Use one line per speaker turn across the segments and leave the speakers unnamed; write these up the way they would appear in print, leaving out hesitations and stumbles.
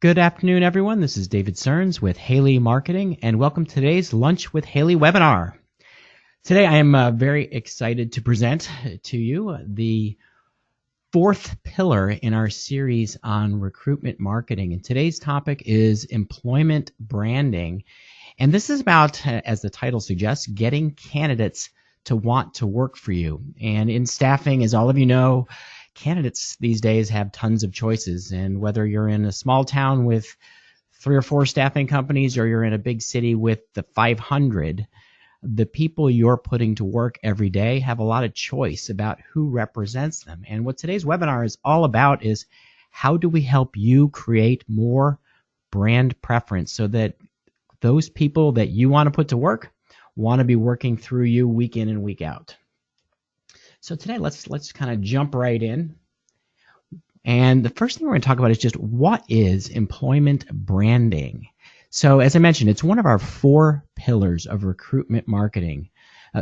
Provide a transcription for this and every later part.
Good afternoon, everyone. This is David Cerns with Haley Marketing, and welcome to today's Lunch with Haley webinar. Today, I am very excited to present to you the fourth pillar in our series on recruitment marketing. And today's topic is employment branding. And this is about, as the title suggests, getting candidates to want to work for you. And in staffing, as all of you know, candidates these days have tons of choices, and whether you're in a small town with 3 or 4 staffing companies or you're in a big city with the 500, the people you're putting to work every day have a lot of choice about who represents them. And what today's webinar is all about is how do we help you create more brand preference so that those people that you want to put to work want to be working through you week in and week out. So today, let's kind of jump right in. And the first thing we're going to talk about is just what is employment branding. So as I mentioned, it's one of our 4 pillars of recruitment marketing.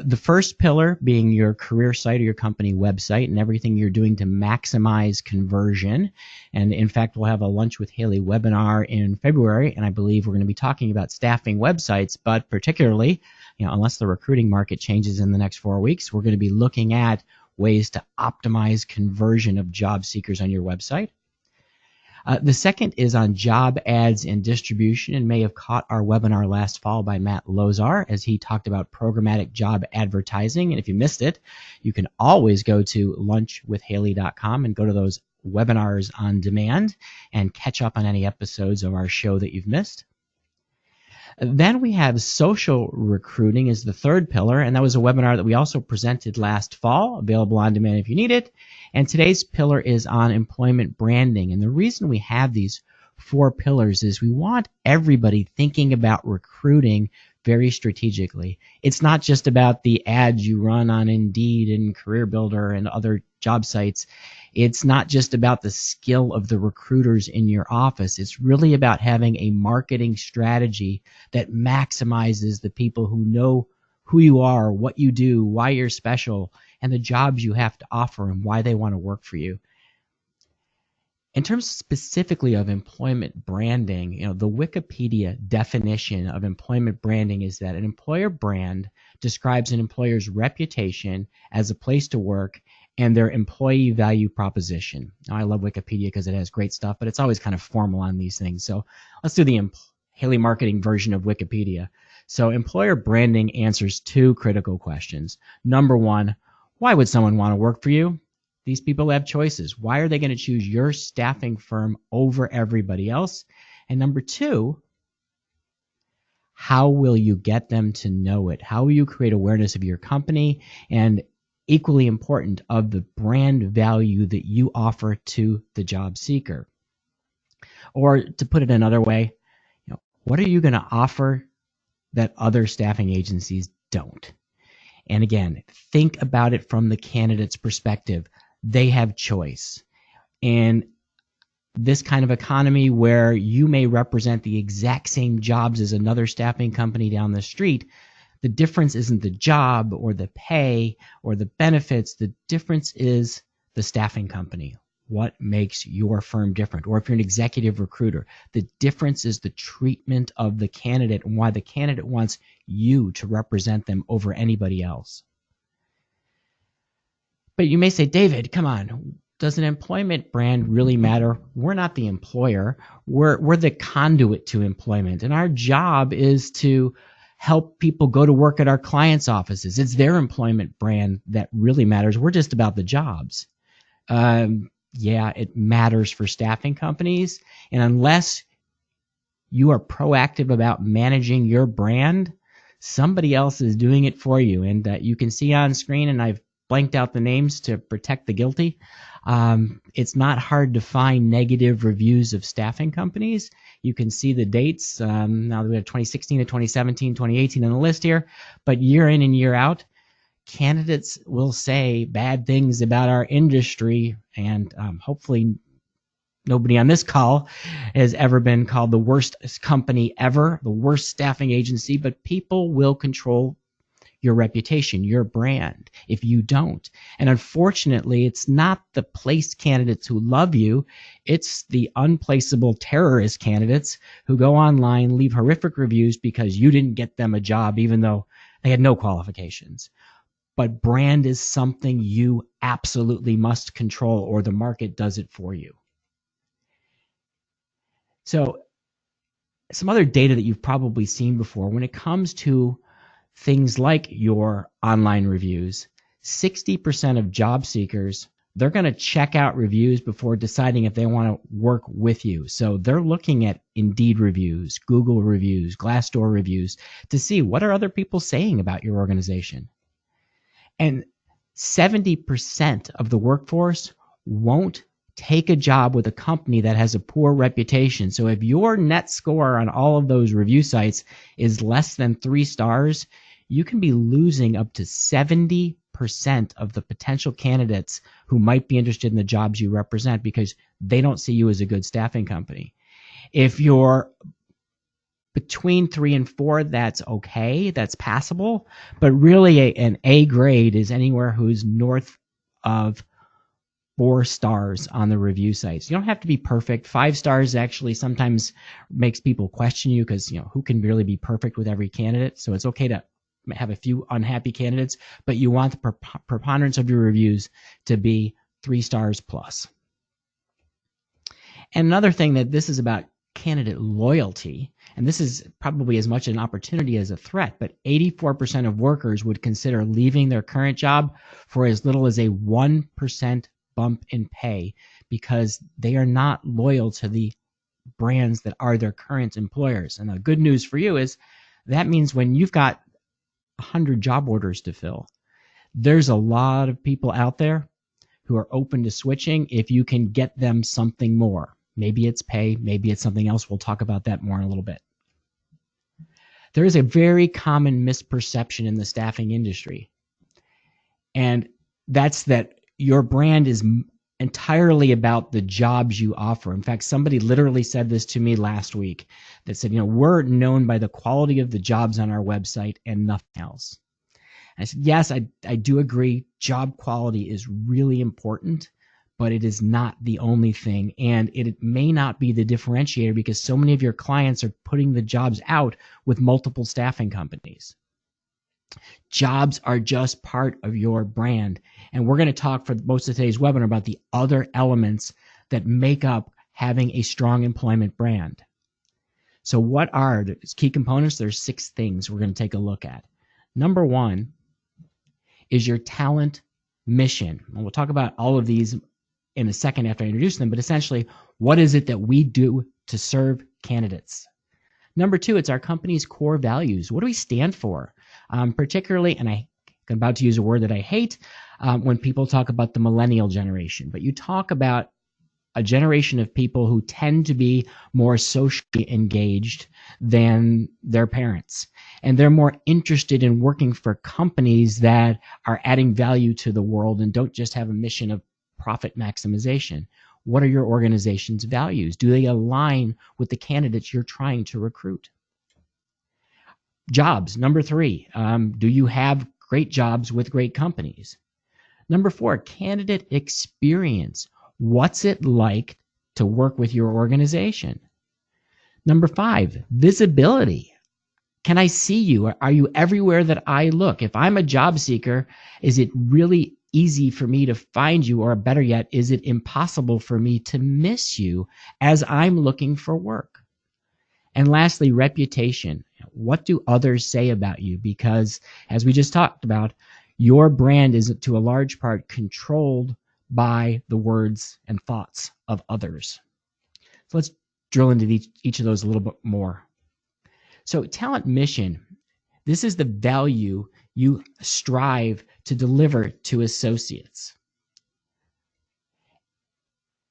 The first pillar being your career site or your company website and everything you're doing to maximize conversion. And in fact, we'll have a Lunch with Haley webinar in February, and I believe we're going to be talking about staffing websites, but particularly, unless the recruiting market changes in the next 4 weeks, we're going to be looking at ways to optimize conversion of job seekers on your website. The second is on job ads and distribution, and may have caught our webinar last fall by Matt Lozar as he talked about programmatic job advertising. And if you missed it, you can always go to lunchwithhaley.com and go to those webinars on demand and catch up on any episodes of our show that you've missed. Then we have social recruiting is the third pillar, and that was a webinar that we also presented last fall, available on demand if you need it. And today's pillar is on employment branding. And the reason we have these 4 pillars is we want everybody thinking about recruiting very strategically. It's not just about the ads you run on Indeed and Career Builder and other job sites. It's not just about the skill of the recruiters in your office. It's really about having a marketing strategy that maximizes the people who know who you are, what you do, why you're special, and the jobs you have to offer and why they want to work for you. In terms specifically of employment branding, the Wikipedia definition of employment branding is that an employer brand describes an employer's reputation as a place to work and their employee value proposition. Now, I love Wikipedia because it has great stuff, but it's always kind of formal on these things. So let's do the Haley Marketing version of Wikipedia. So employer branding answers 2 critical questions. Number 1, why would someone want to work for you? These people have choices. Why are they going to choose your staffing firm over everybody else? And number 2, how will you get them to know it? How will you create awareness of your company and, equally important, of the brand value that you offer to the job seeker? Or to put it another way, what are you going to offer that other staffing agencies don't? And again, think about it from the candidate's perspective. They have choice. And this kind of economy where you may represent the exact same jobs as another staffing company down the street, the difference isn't the job or the pay or the benefits. The difference is the staffing company. What makes your firm different? Or if you're an executive recruiter, the difference is the treatment of the candidate and why the candidate wants you to represent them over anybody else. But you may say, David, come on, does an employment brand really matter? We're not the employer. We're the conduit to employment. And our job is to help people go to work at our clients' offices. It's their employment brand that really matters. We're just about the jobs. Yeah, it matters for staffing companies. And unless you are proactive about managing your brand, somebody else is doing it for you. And you can see on screen, and I've blanked out the names to protect the guilty. It's not hard to find negative reviews of staffing companies. You can see the dates. Now we have 2016 to 2017, 2018 on the list here. But year in and year out, candidates will say bad things about our industry, and hopefully nobody on this call has ever been called the worst company ever, the worst staffing agency, but people will control your reputation, your brand, if you don't. And unfortunately, it's not the placed candidates who love you, it's the unplaceable terrorist candidates who go online, leave horrific reviews because you didn't get them a job even though they had no qualifications. But brand is something you absolutely must control, or the market does it for you. So some other data that you've probably seen before, when it comes to things like your online reviews, 60% of job seekers, they're going to check out reviews before deciding if they want to work with you. So they're looking at Indeed reviews, Google reviews, Glassdoor reviews to see what are other people saying about your organization. And 70% of the workforce won't take a job with a company that has a poor reputation. So if your net score on all of those review sites is less than 3 stars, you can be losing up to 70% of the potential candidates who might be interested in the jobs you represent because they don't see you as a good staffing company. If you're between 3 and 4, that's okay, that's passable, but really an A grade is anywhere who's north of 4 stars on the review sites. You don't have to be perfect. 5 stars actually sometimes makes people question you because, who can really be perfect with every candidate? So it's okay to have a few unhappy candidates, but you want the preponderance of your reviews to be 3 stars plus. And another thing that this is about candidate loyalty, and this is probably as much an opportunity as a threat, but 84% of workers would consider leaving their current job for as little as a 1% bump in pay because they are not loyal to the brands that are their current employers. And the good news for you is that means when you've got 100 job orders to fill, there's a lot of people out there who are open to switching if you can get them something more. Maybe it's pay, maybe it's something else. We'll talk about that more in a little bit. There is a very common misperception in the staffing industry, and that's that your brand is entirely about the jobs you offer. In fact, somebody literally said this to me last week that said, we're known by the quality of the jobs on our website and nothing else. And I said, yes, I do agree. Job quality is really important, but it is not the only thing. And it may not be the differentiator because so many of your clients are putting the jobs out with multiple staffing companies. Jobs are just part of your brand. And we're going to talk for most of today's webinar about the other elements that make up having a strong employment brand. So what are the key components? There's 6 things we're going to take a look at. Number 1 is your talent mission. And we'll talk about all of these in a second after I introduce them, but essentially, what is it that we do to serve candidates? Number 2, it's our company's core values. What do we stand for? Particularly, and I'm about to use a word that I hate when people talk about the millennial generation, but you talk about a generation of people who tend to be more socially engaged than their parents. And they're more interested in working for companies that are adding value to the world and don't just have a mission of profit maximization. What are your organization's values? Do they align with the candidates you're trying to recruit? Jobs, number 3. Do you have great jobs with great companies? Number 4, candidate experience. What's it like to work with your organization? Number 5, visibility. Can I see you? Are you everywhere that I look? If I'm a job seeker, is it really easy for me to find you, or better yet, is it impossible for me to miss you as I'm looking for work? And lastly, reputation. What do others say about you? Because as we just talked about, your brand is to a large part controlled by the words and thoughts of others. So let's drill into each of those a little bit more. So talent mission, this is the value you strive to deliver to associates.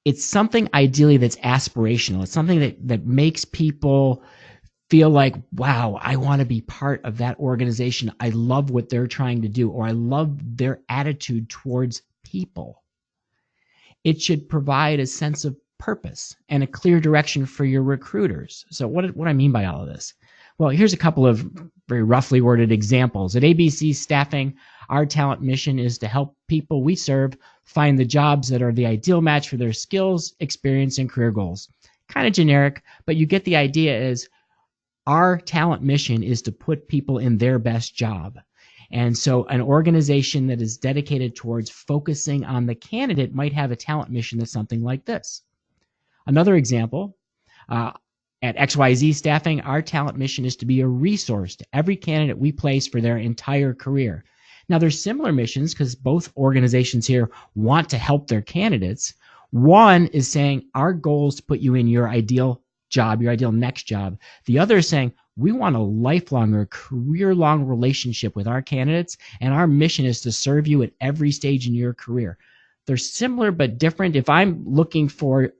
It's something ideally that's aspirational. It's something that makes people feel like, wow, I want to be part of that organization. I love what they're trying to do, or I love their attitude towards people. It should provide a sense of purpose and a clear direction for your recruiters. So what I mean by all of this? Well, here's a couple of very roughly worded examples. At ABC Staffing, our talent mission is to help people we serve find the jobs that are the ideal match for their skills, experience, and career goals. Kind of generic, but you get the idea is our talent mission is to put people in their best job. And so an organization that is dedicated towards focusing on the candidate might have a talent mission that's something like this. Another example, at XYZ Staffing, our talent mission is to be a resource to every candidate we place for their entire career. Now, there's similar missions because both organizations here want to help their candidates. One is saying our goal is to put you in your ideal job, your ideal next job. The other is saying we want a lifelong or career-long relationship with our candidates, and our mission is to serve you at every stage in your career. They're similar but different. If I'm looking for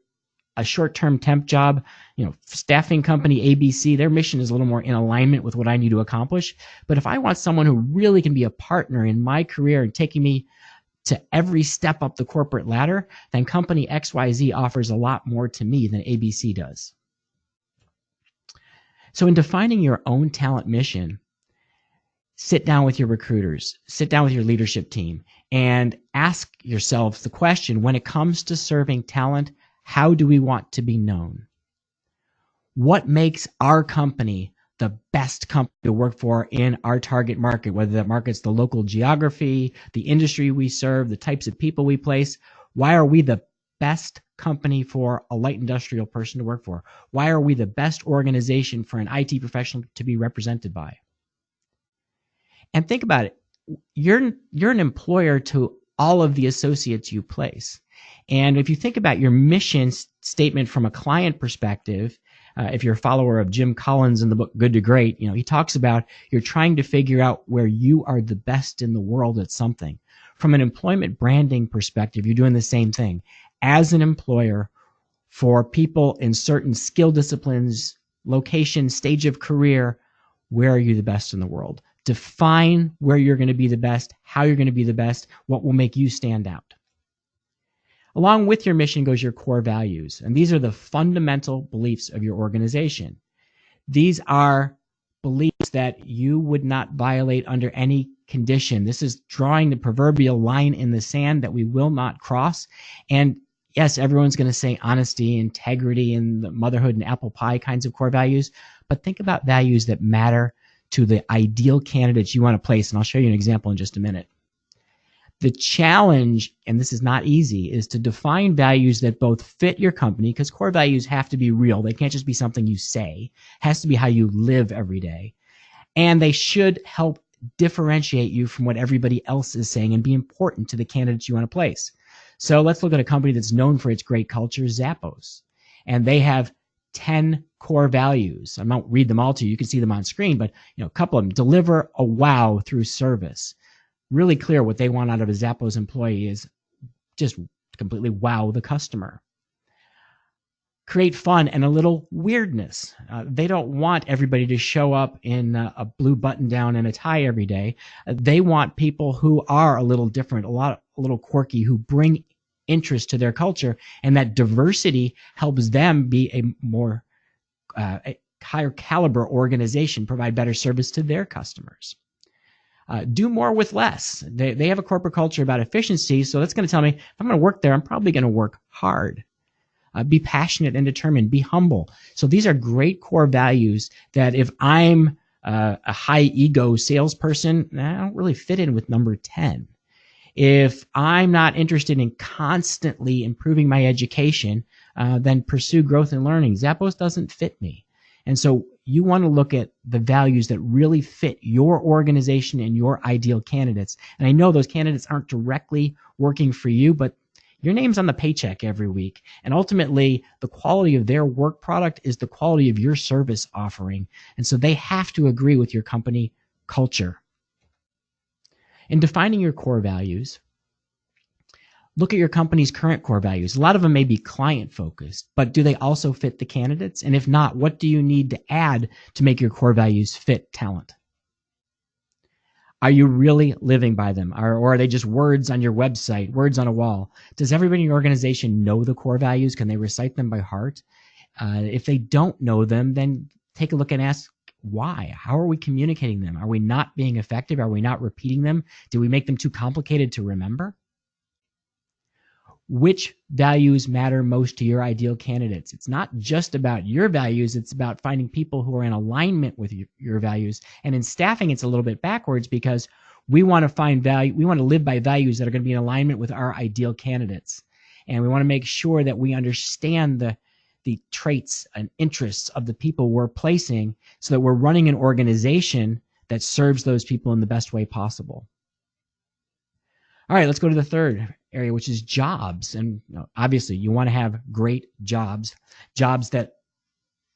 a short-term temp job, staffing company ABC, their mission is a little more in alignment with what I need to accomplish. But if I want someone who really can be a partner in my career and taking me to every step up the corporate ladder, then company XYZ offers a lot more to me than ABC does. So in defining your own talent mission, sit down with your recruiters, sit down with your leadership team, and ask yourselves the question, when it comes to serving talent, how do we want to be known? What makes our company the best company to work for in our target market, whether that market's the local geography, the industry we serve, the types of people we place? Why are we the best company for a light industrial person to work for? Why are we the best organization for an IT professional to be represented by? And think about it. You're an employer to all of the associates you place. And if you think about your mission statement from a client perspective, if you're a follower of Jim Collins in the book Good to Great, he talks about you're trying to figure out where you are the best in the world at something. From an employment branding perspective, you're doing the same thing. As an employer, for people in certain skill disciplines, location, stage of career, where are you the best in the world? Define where you're going to be the best, how you're going to be the best, what will make you stand out. Along with your mission goes your core values, and these are the fundamental beliefs of your organization. These are beliefs that you would not violate under any condition. This is drawing the proverbial line in the sand that we will not cross. And yes, everyone's going to say honesty, integrity, and the motherhood and apple pie kinds of core values, but think about values that matter to the ideal candidates you want to place, and I'll show you an example in just a minute. The challenge, and this is not easy, is to define values that both fit your company, because core values have to be real. They can't just be something you say. It has to be how you live every day. And they should help differentiate you from what everybody else is saying and be important to the candidates you want to place. So let's look at a company that's known for its great culture, Zappos. And they have 10 core values. I won't read them all to you. You can see them on screen, but a couple of them. Deliver a wow through service. Really clear what they want out of a Zappos employee is just completely wow the customer. Create fun and a little weirdness. They don't want everybody to show up in a blue button down and a tie every day. They want people who are a little different, a little quirky, who bring interest to their culture, and that diversity helps them be a more a higher caliber organization, provide better service to their customers. Do more with less. They have a corporate culture about efficiency, so that's going to tell me if I'm going to work there, I'm probably going to work hard. Be passionate and determined. Be humble. So these are great core values that if I'm a high ego salesperson, I don't really fit in with number 10. If I'm not interested in constantly improving my education, then pursue growth and learning. Zappos doesn't fit me. And so you want to look at the values that really fit your organization and your ideal candidates. And I know those candidates aren't directly working for you, but your name's on the paycheck every week. And ultimately, the quality of their work product is the quality of your service offering. And so they have to agree with your company culture. In defining your core values, look at your company's current core values. A lot of them may be client-focused, but do they also fit the candidates? And if not, what do you need to add to make your core values fit talent? Are you really living by them? Or are they just words on your website, words on a wall? Does everybody in your organization know the core values? Can they recite them by heart? If they don't know them, then take a look and ask, why? How are we communicating them? Are we not being effective? Are we not repeating them? Did we make them too complicated to remember? Which values matter most to your ideal candidates? It's not just about your values. It's about finding people who are in alignment with your values. And in staffing, it's a little bit backwards because we want to find value. We want to live by values that are going to be in alignment with our ideal candidates. And we want to make sure that we understand the traits and interests of the people we're placing so that we're running an organization that serves those people in the best way possible. All right, let's go to the third area, which is jobs. And obviously, you want to have great jobs that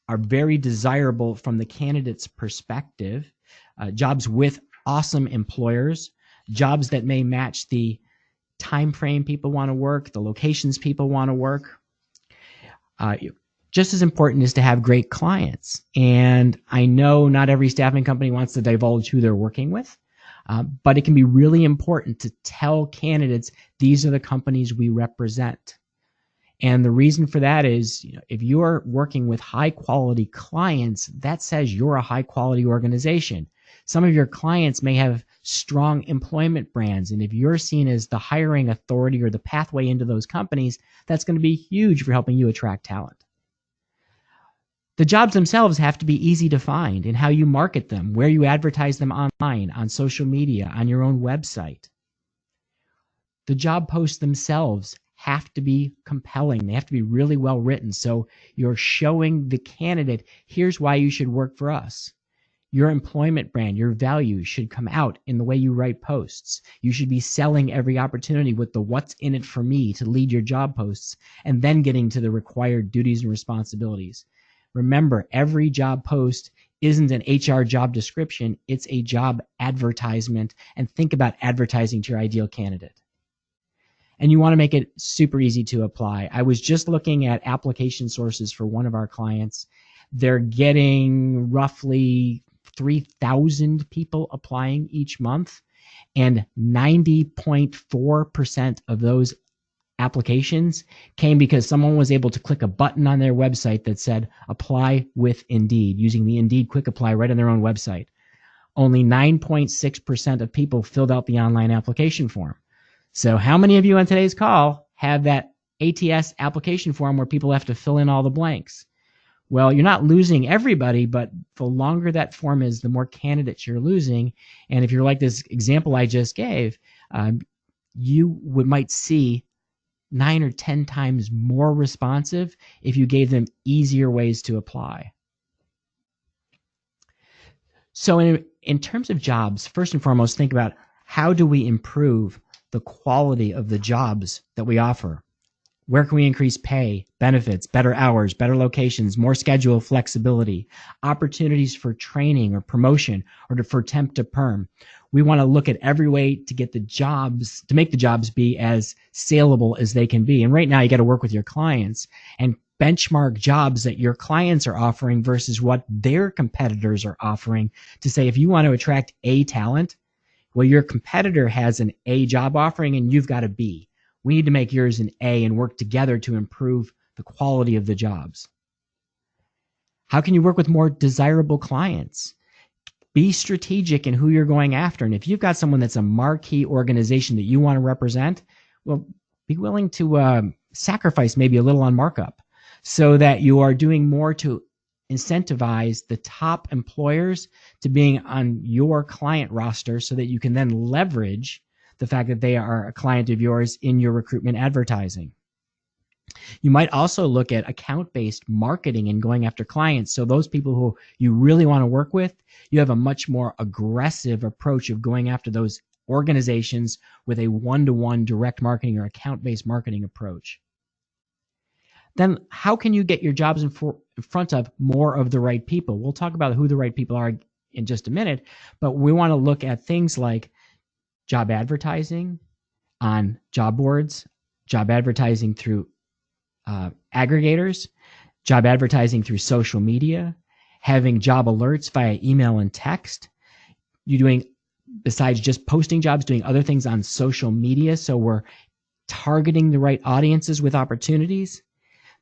are very desirable from the candidate's perspective, jobs with awesome employers, jobs that may match the time frame people want to work, the locations people want to work. Just as important is to have great clients. And I know not every staffing company wants to divulge who they're working with. But it can be really important to tell candidates these are the companies we represent. And the reason for that is, if you're working with high quality clients, that says you're a high quality organization. Some of your clients may have strong employment brands. And if you're seen as the hiring authority or the pathway into those companies, that's going to be huge for helping you attract talent. The jobs themselves have to be easy to find in how you market them, where you advertise them online, on social media, on your own website. The job posts themselves have to be compelling. They have to be really well written. So you're showing the candidate, here's why you should work for us. Your employment brand, your values should come out in the way you write posts. You should be selling every opportunity with the what's in it for me to lead your job posts, and then getting to the required duties and responsibilities. Remember, every job post isn't an HR job description. It's a job advertisement, and think about advertising to your ideal candidate. And you want to make it super easy to apply. I was just looking at application sources for one of our clients. They're getting roughly 3,000 people applying each month, and 90.4% of those applications came because someone was able to click a button on their website that said apply with Indeed, using the Indeed Quick Apply right on their own website. Only 9.6% of people filled out the online application form. So how many of you on today's call have that ATS application form where people have to fill in all the blanks? Well, you're not losing everybody, but the longer that form is, the more candidates you're losing. And if you're like this example I just gave, you might see 9 or 10 times more responsive if you gave them easier ways to apply. So in terms of jobs, first and foremost, think about how do we improve the quality of the jobs that we offer? Where can we increase pay, benefits, better hours, better locations, more schedule flexibility, opportunities for training or promotion, or for temp to perm? We want to look at every way to get the jobs, to make the jobs be as saleable as they can be. And right now you got to work with your clients and benchmark jobs that your clients are offering versus what their competitors are offering to say, if you want to attract A talent, well, your competitor has an A job offering and you've got a B. We need to make yours an A and work together to improve the quality of the jobs. How can you work with more desirable clients? Be strategic in who you're going after. And if you've got someone that's a marquee organization that you want to represent, well, be willing to sacrifice maybe a little on markup so that you are doing more to incentivize the top employers to being on your client roster so that you can then leverage the fact that they are a client of yours in your recruitment advertising. You might also look at account-based marketing and going after clients. So those people who you really want to work with, you have a much more aggressive approach of going after those organizations with a one-to-one direct marketing or account-based marketing approach. Then how can you get your jobs in front of more of the right people? We'll talk about who the right people are in just a minute, but we want to look at things like job advertising on job boards, job advertising through aggregators, job advertising through social media, having job alerts via email and text. You're doing, besides just posting jobs, doing other things on social media. So we're targeting the right audiences with opportunities.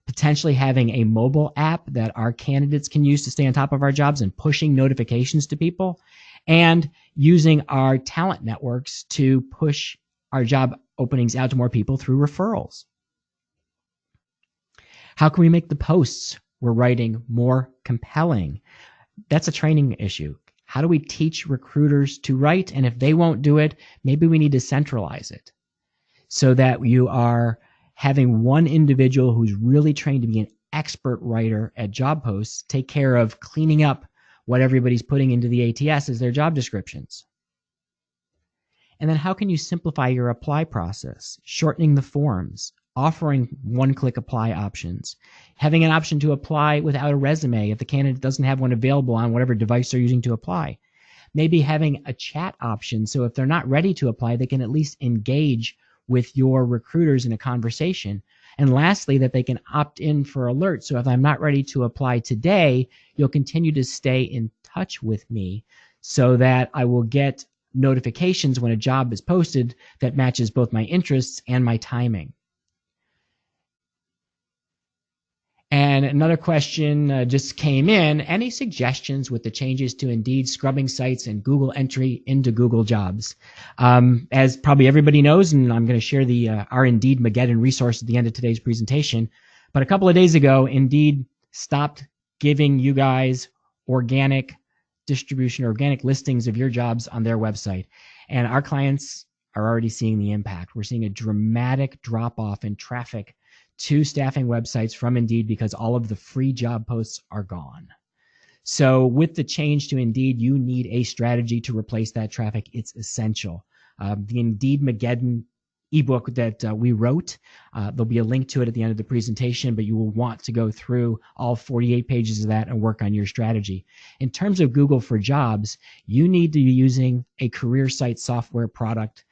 potentially having a mobile app that our candidates can use to stay on top of our jobs and pushing notifications to people, and using our talent networks to push our job openings out to more people through referrals. How can we make the posts we're writing more compelling? That's a training issue. How do we teach recruiters to write? And if they won't do it, maybe we need to centralize it so that you are having one individual who's really trained to be an expert writer at job posts take care of cleaning up what everybody's putting into the ATS as their job descriptions. And then how can you simplify your apply process, shortening the forms, offering one-click apply options, having an option to apply without a resume if the candidate doesn't have one available on whatever device they're using to apply. Maybe having a chat option so if they're not ready to apply, they can at least engage with your recruiters in a conversation. And lastly, that they can opt in for alerts. So if I'm not ready to apply today, you'll continue to stay in touch with me so that I will get notifications when a job is posted that matches both my interests and my timing. And another question just came in. Any suggestions with the changes to Indeed scrubbing sites and Google entry into Google Jobs? As probably everybody knows, and I'm going to share the our Indeed Mageddon resource at the end of today's presentation, but a couple of days ago, Indeed stopped giving you guys organic distribution, organic listings of your jobs on their website. And our clients are already seeing the impact. We're seeing a dramatic drop-off in traffic to staffing websites from Indeed because all of the free job posts are gone. So with the change to Indeed, you need a strategy to replace that traffic. It's essential. The Indeed Mageddon ebook that we wrote, there'll be a link to it at the end of the presentation, but you will want to go through all 48 pages of that and work on your strategy. In terms of Google for Jobs, you need to be using a career site software product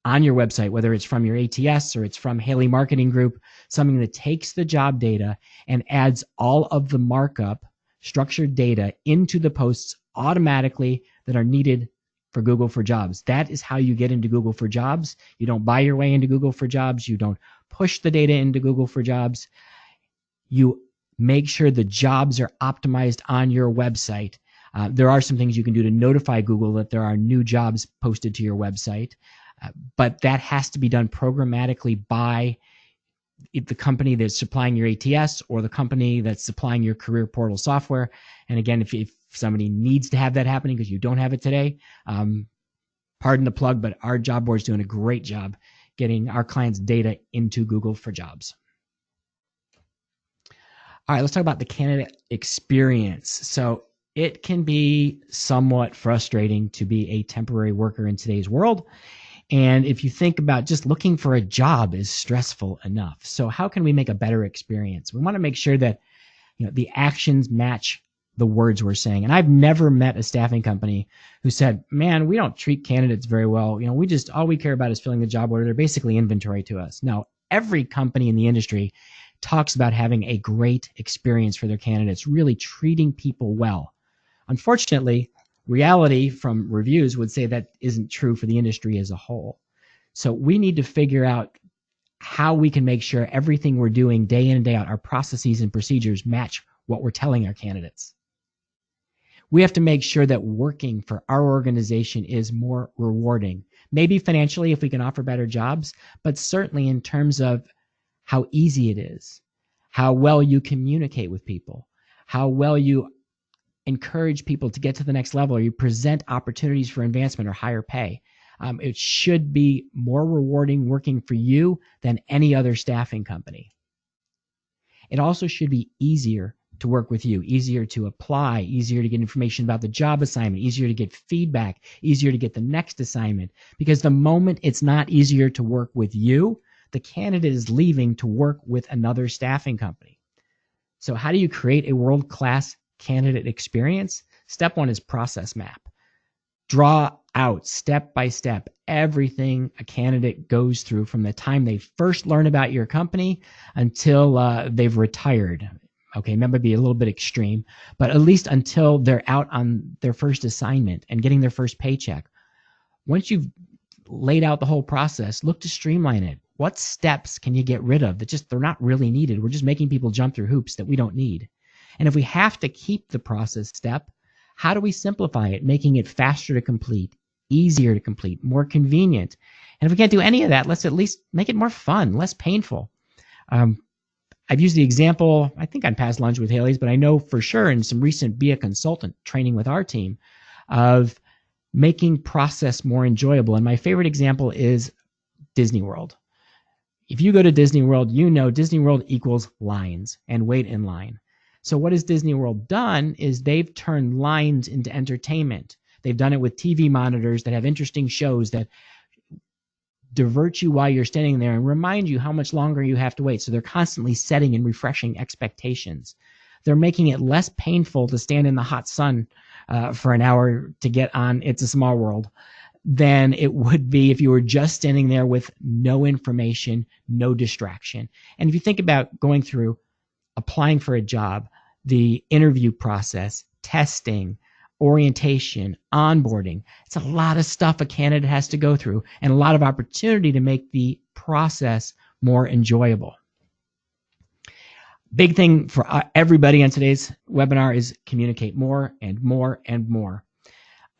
on your website, whether it's from your ATS or it's from Haley Marketing Group, something that takes the job data and adds all of the markup, structured data into the posts automatically that are needed for Google for Jobs. That is how you get into Google for Jobs. You don't buy your way into Google for Jobs. You don't push the data into Google for Jobs. You make sure the jobs are optimized on your website. There are some things you can do to notify Google that there are new jobs posted to your website. But that has to be done programmatically by the company that's supplying your ATS or the company that's supplying your career portal software. And again, if somebody needs to have that happening because you don't have it today, pardon the plug, but our job board is doing a great job getting our clients' data into Google for Jobs. All right, let's talk about the candidate experience. So it can be somewhat frustrating to be a temporary worker in today's world. And if you think about just looking for a job is stressful enough. So how can we make a better experience? We want to make sure that the actions match the words we're saying. And I've never met a staffing company who said, man, we don't treat candidates very well. We just, all we care about is filling the job order. They're basically inventory to us. No, every company in the industry talks about having a great experience for their candidates, really treating people well. Unfortunately, reality from reviews would say that isn't true for the industry as a whole. So we need to figure out how we can make sure everything we're doing day in and day out, our processes and procedures match what we're telling our candidates. We have to make sure that working for our organization is more rewarding, maybe financially if we can offer better jobs, but certainly in terms of how easy it is, how well you communicate with people, how well you encourage people to get to the next level, or you present opportunities for advancement or higher pay. It should be more rewarding working for you than any other staffing company. It also should be easier to work with you, easier to apply, easier to get information about the job assignment, easier to get feedback, easier to get the next assignment. Because the moment it's not easier to work with you, the candidate is leaving to work with another staffing company. So how do you create a world-class candidate experience? Step one is process map. Draw out step by step everything a candidate goes through from the time they first learn about your company until they've retired. Okay, that might be a little bit extreme, but at least until they're out on their first assignment and getting their first paycheck. Once you've laid out the whole process, look to streamline it. What steps can you get rid of that just they're not really needed? We're just making people jump through hoops that we don't need. And if we have to keep the process step, how do we simplify it, making it faster to complete, easier to complete, more convenient? And if we can't do any of that, let's at least make it more fun, less painful. I've used the example, I think on past Lunch with Haley's, but I know for sure in some recent Be a Consultant training with our team of making process more enjoyable. And my favorite example is Disney World. If you go to Disney World, you know Disney World equals lines and wait in line. So what has Disney World done is they've turned lines into entertainment. They've done it with TV monitors that have interesting shows that divert you while you're standing there and remind you how much longer you have to wait. So they're constantly setting and refreshing expectations. They're making it less painful to stand in the hot sun for an hour to get on It's a Small World than it would be if you were just standing there with no information, no distraction. And if you think about going through applying for a job, the interview process, testing, orientation, onboarding, it's a lot of stuff a candidate has to go through and a lot of opportunity to make the process more enjoyable. Big thing for everybody on today's webinar is communicate more and more and more.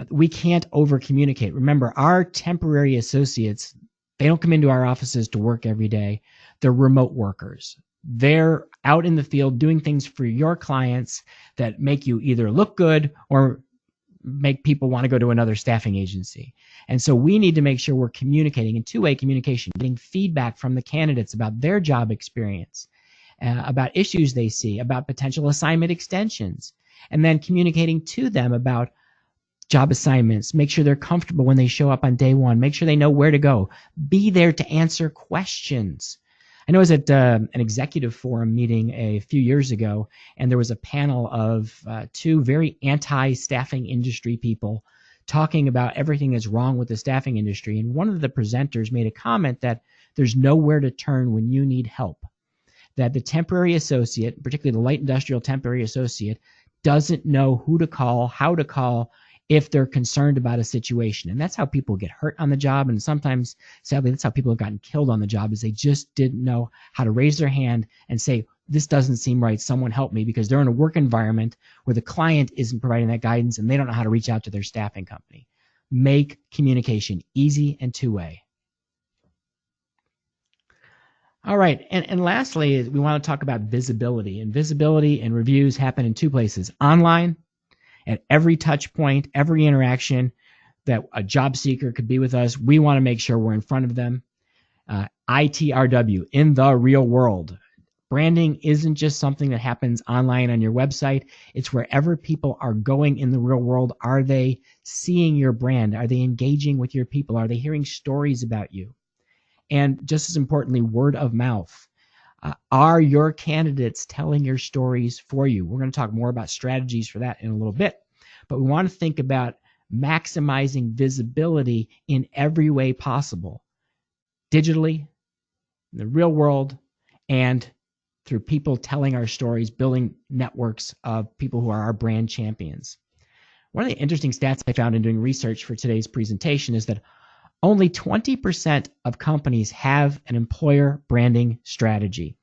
We can't over communicate. Remember, our temporary associates, they don't come into our offices to work every day. They're remote workers. They're out in the field doing things for your clients that make you either look good or make people want to go to another staffing agency. And so we need to make sure we're communicating in two-way communication, getting feedback from the candidates about their job experience, about issues they see, about potential assignment extensions, and then communicating to them about job assignments, make sure they're comfortable when they show up on day one, make sure they know where to go, be there to answer questions. I know I was at an executive forum meeting a few years ago, and there was a panel of two very anti-staffing industry people talking about everything that's wrong with the staffing industry. And one of the presenters made a comment that there's nowhere to turn when you need help, that the temporary associate, particularly the light industrial temporary associate, doesn't know who to call, how to call, if they're concerned about a situation. And that's how people get hurt on the job. And sometimes, sadly, that's how people have gotten killed on the job, is they just didn't know how to raise their hand and say, this doesn't seem right, someone help me, because they're in a work environment where the client isn't providing that guidance and they don't know how to reach out to their staffing company. Make communication easy and two-way. All right, and lastly, we want to talk about visibility. And visibility and reviews happen in two places: online, at every touch point, every interaction that a job seeker could be with us, we want to make sure we're in front of them. ITRW, in the real world. Branding isn't just something that happens online on your website. It's wherever people are going in the real world. Are they seeing your brand? Are they engaging with your people? Are they hearing stories about you? And just as importantly, word of mouth. Are your candidates telling your stories for you? We're going to talk more about strategies for that in a little bit. But we want to think about maximizing visibility in every way possible, digitally, in the real world, and through people telling our stories, building networks of people who are our brand champions. One of the interesting stats I found in doing research for today's presentation is that only 20% of companies have an employer branding strategy.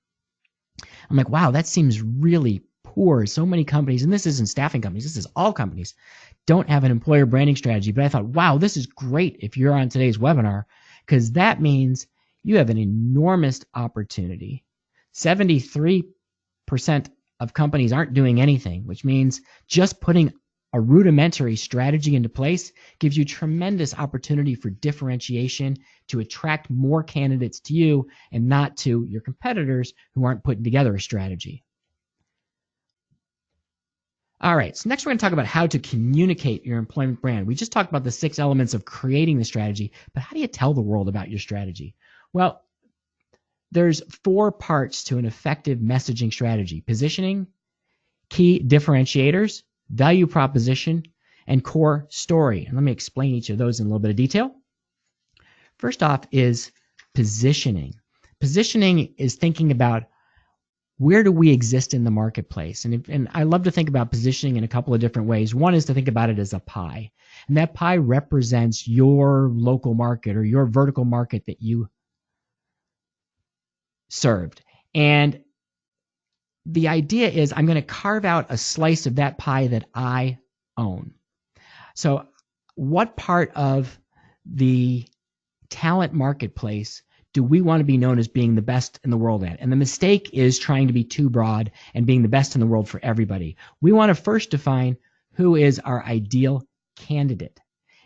I'm like, wow, that seems really poor. So many companies, and this isn't staffing companies, this is all companies, don't have an employer branding strategy. But I thought, wow, this is great if you're on today's webinar, because that means you have an enormous opportunity. 73% of companies aren't doing anything, which means just putting a rudimentary strategy into place gives you tremendous opportunity for differentiation to attract more candidates to you and not to your competitors who aren't putting together a strategy. All right, so next we're going to talk about how to communicate your employment brand. We just talked about the 6 elements of creating the strategy, but how do you tell the world about your strategy? Well, there's 4 parts to an effective messaging strategy: positioning, key differentiators, value proposition, and core story. And let me explain each of those in a little bit of detail. First off is positioning. Positioning is thinking about where do we exist in the marketplace? And I love to think about positioning in a couple of different ways. One is to think about it as a pie. And that pie represents your local market or your vertical market that you served. And the idea is I'm going to carve out a slice of that pie that I own. So what part of the talent marketplace do we want to be known as being the best in the world at? And the mistake is trying to be too broad and being the best in the world for everybody. We want to first define who is our ideal candidate.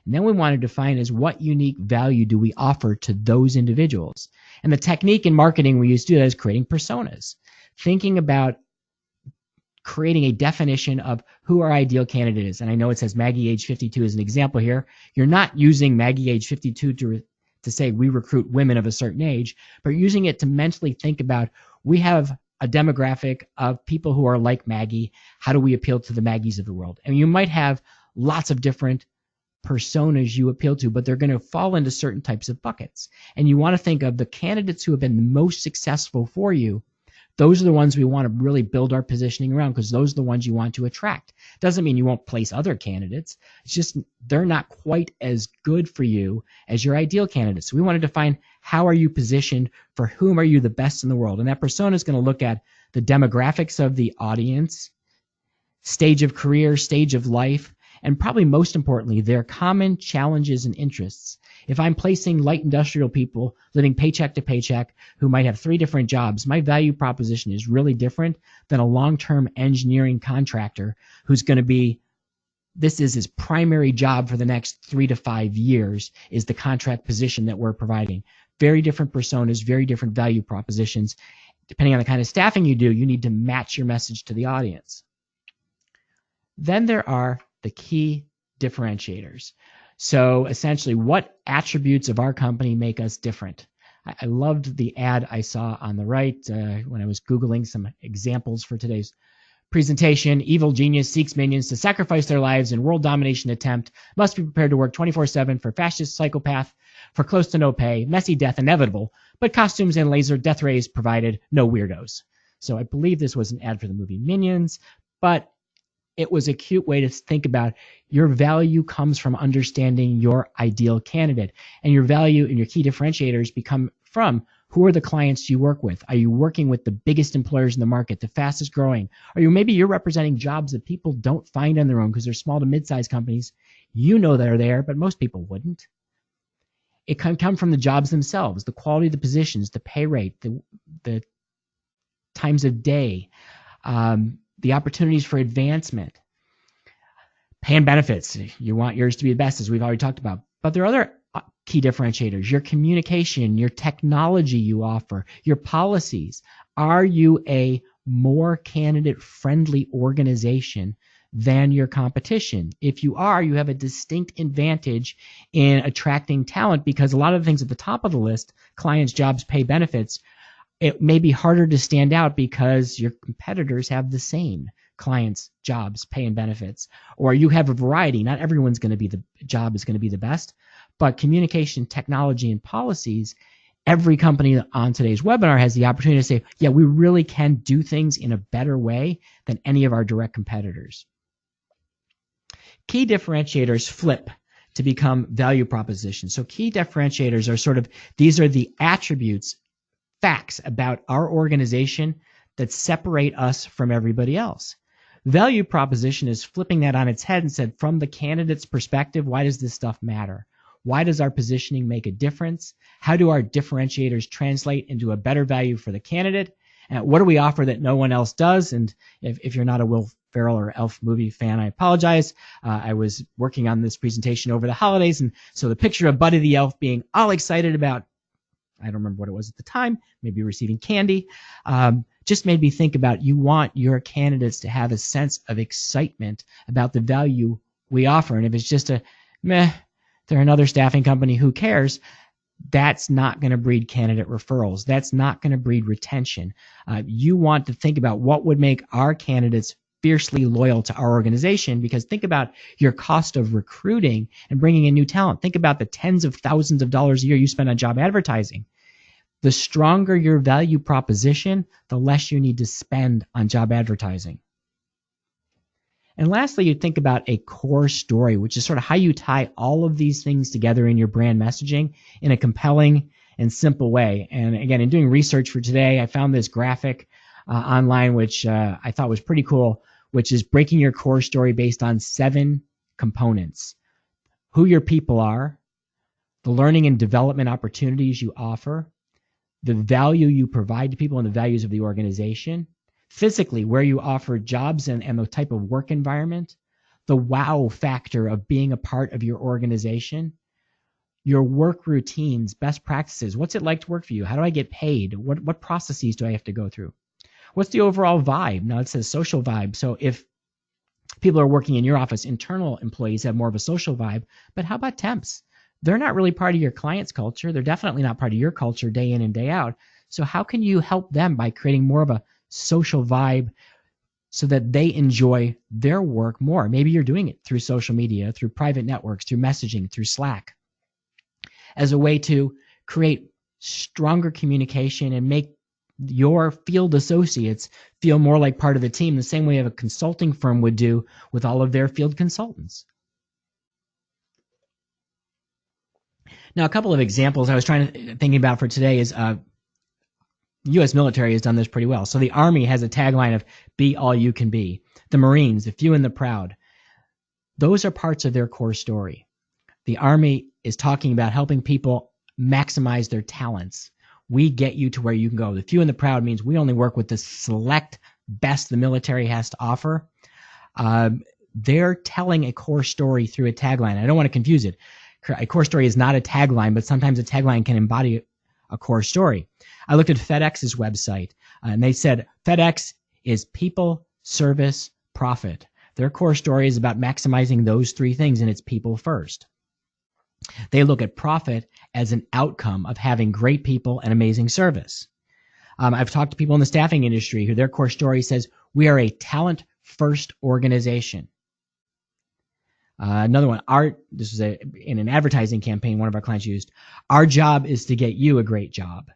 And then we want to define is what unique value do we offer to those individuals. And the technique in marketing we use to do that is creating personas. Thinking about creating a definition of who our ideal candidate is. And I know it says Maggie age 52 as an example here. You're not using Maggie age 52 to say we recruit women of a certain age, but using it to mentally think about we have a demographic of people who are like Maggie. How do we appeal to the Maggies of the world? And you might have lots of different personas you appeal to, but they're going to fall into certain types of buckets. And you want to think of the candidates who have been the most successful for you. Those are the ones we want to really build our positioning around because those are the ones you want to attract. Doesn't mean you won't place other candidates. It's just they're not quite as good for you as your ideal candidates. So we want to define how are you positioned, for whom are you the best in the world. And that persona is going to look at the demographics of the audience, stage of career, stage of life, and probably most importantly, their common challenges and interests. If I'm placing light industrial people living paycheck to paycheck who might have 3 different jobs, my value proposition is really different than a long-term engineering contractor who's going to be, this is his primary job for the next 3 to 5 years is the contract position that we're providing. Very different personas, very different value propositions. Depending on the kind of staffing you do, you need to match your message to the audience. Then there are the key differentiators. So essentially, what attributes of our company make us different? I loved the ad I saw on the right when I was Googling some examples for today's presentation. Evil genius seeks minions to sacrifice their lives in world domination attempt, must be prepared to work 24/7 for fascist psychopath, for close to no pay, messy death inevitable, but costumes and laser death rays provided, no weirdos. So I believe this was an ad for the movie Minions, but it was a cute way to think about your value comes from understanding your ideal candidate. And your value and your key differentiators become from who are the clients you work with? Are you working with the biggest employers in the market, the fastest growing? Or maybe you're representing jobs that people don't find on their own because they're small to mid-sized companies. You know they're there, but most people wouldn't. It can come from the jobs themselves, the quality of the positions, the pay rate, the times of day, the opportunities for advancement, pay and benefits. You want yours to be the best, as we've already talked about. But there are other key differentiators, your communication, your technology you offer, your policies. Are you a more candidate-friendly organization than your competition? If you are, you have a distinct advantage in attracting talent because a lot of the things at the top of the list, clients, jobs, pay, benefits, it may be harder to stand out because your competitors have the same clients, jobs, pay, and benefits. Or you have a variety. Not everyone's going to be the job is going to be the best, but communication, technology, and policies, every company on today's webinar has the opportunity to say, yeah, we really can do things in a better way than any of our direct competitors. Key differentiators flip to become value propositions. So key differentiators are sort of, these are the attributes, facts about our organization that separate us from everybody else. Value proposition is flipping that on its head and said, from the candidate's perspective, why does this stuff matter? Why does our positioning make a difference? How do our differentiators translate into a better value for the candidate? And what do we offer that no one else does? And if you're not a Will Ferrell or Elf movie fan, I apologize. I was working on this presentation over the holidays, and so the picture of Buddy the Elf being all excited about, I don't remember what it was at the time, maybe receiving candy, just made me think about you want your candidates to have a sense of excitement about the value we offer. And if it's just a meh, they're another staffing company, who cares? That's not going to breed candidate referrals. That's not going to breed retention. You want to think about what would make our candidates fiercely loyal to our organization, because think about your cost of recruiting and bringing in new talent. Think about the tens of thousands of dollars a year you spend on job advertising. The stronger your value proposition, the less you need to spend on job advertising. And lastly, you think about a core story, which is sort of how you tie all of these things together in your brand messaging in a compelling and simple way. And again, in doing research for today, I found this graphic online, which I thought was pretty cool, which is breaking your core story based on 7 components: who your people are, the learning and development opportunities you offer, the value you provide to people and the values of the organization, physically where you offer jobs and the type of work environment, the wow factor of being a part of your organization, your work routines, best practices. What's it like to work for you? How do I get paid? What processes do I have to go through? What's the overall vibe? Now it says social vibe. So if people are working in your office, internal employees have more of a social vibe, but how about temps? They're not really part of your client's culture. They're definitely not part of your culture day in and day out. So how can you help them by creating more of a social vibe so that they enjoy their work more? Maybe you're doing it through social media, through private networks, through messaging, through Slack, as a way to create stronger communication and make your field associates feel more like part of the team, the same way a consulting firm would do with all of their field consultants. Now, a couple of examples I was thinking about for today is U.S. military has done this pretty well. So the Army has a tagline of "Be all you can be." The Marines, the few and the proud, those are parts of their core story. The Army is talking about helping people maximize their talents. We get you to where you can go. The few and the proud means we only work with the select best the military has to offer. They're telling a core story through a tagline. I don't want to confuse it. A core story is not a tagline, but sometimes a tagline can embody a core story. I looked at FedEx's website, and they said FedEx is people, service, profit. Their core story is about maximizing those 3 things, and it's people first. They look at profit as an outcome of having great people and amazing service. I've talked to people in the staffing industry who their core story says, we are a talent-first organization. Another one, this was in an advertising campaign one of our clients used, our job is to get you a great job.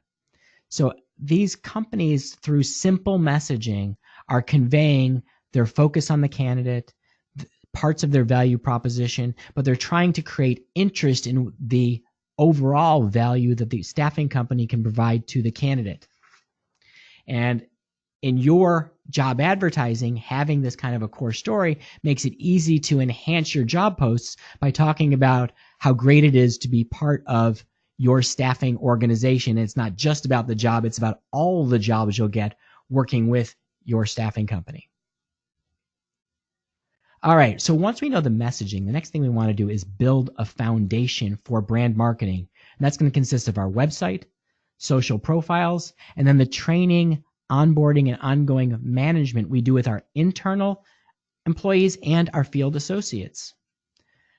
So these companies, through simple messaging, are conveying their focus on the candidate, parts of their value proposition, but they're trying to create interest in the overall value that the staffing company can provide to the candidate. And in your job advertising, having this kind of a core story makes it easy to enhance your job posts by talking about how great it is to be part of your staffing organization. It's not just about the job, it's about all the jobs you'll get working with your staffing company. All right, so once we know the messaging, the next thing we want to do is build a foundation for brand marketing. And that's going to consist of our website, social profiles, and then the training, onboarding, and ongoing management we do with our internal employees and our field associates.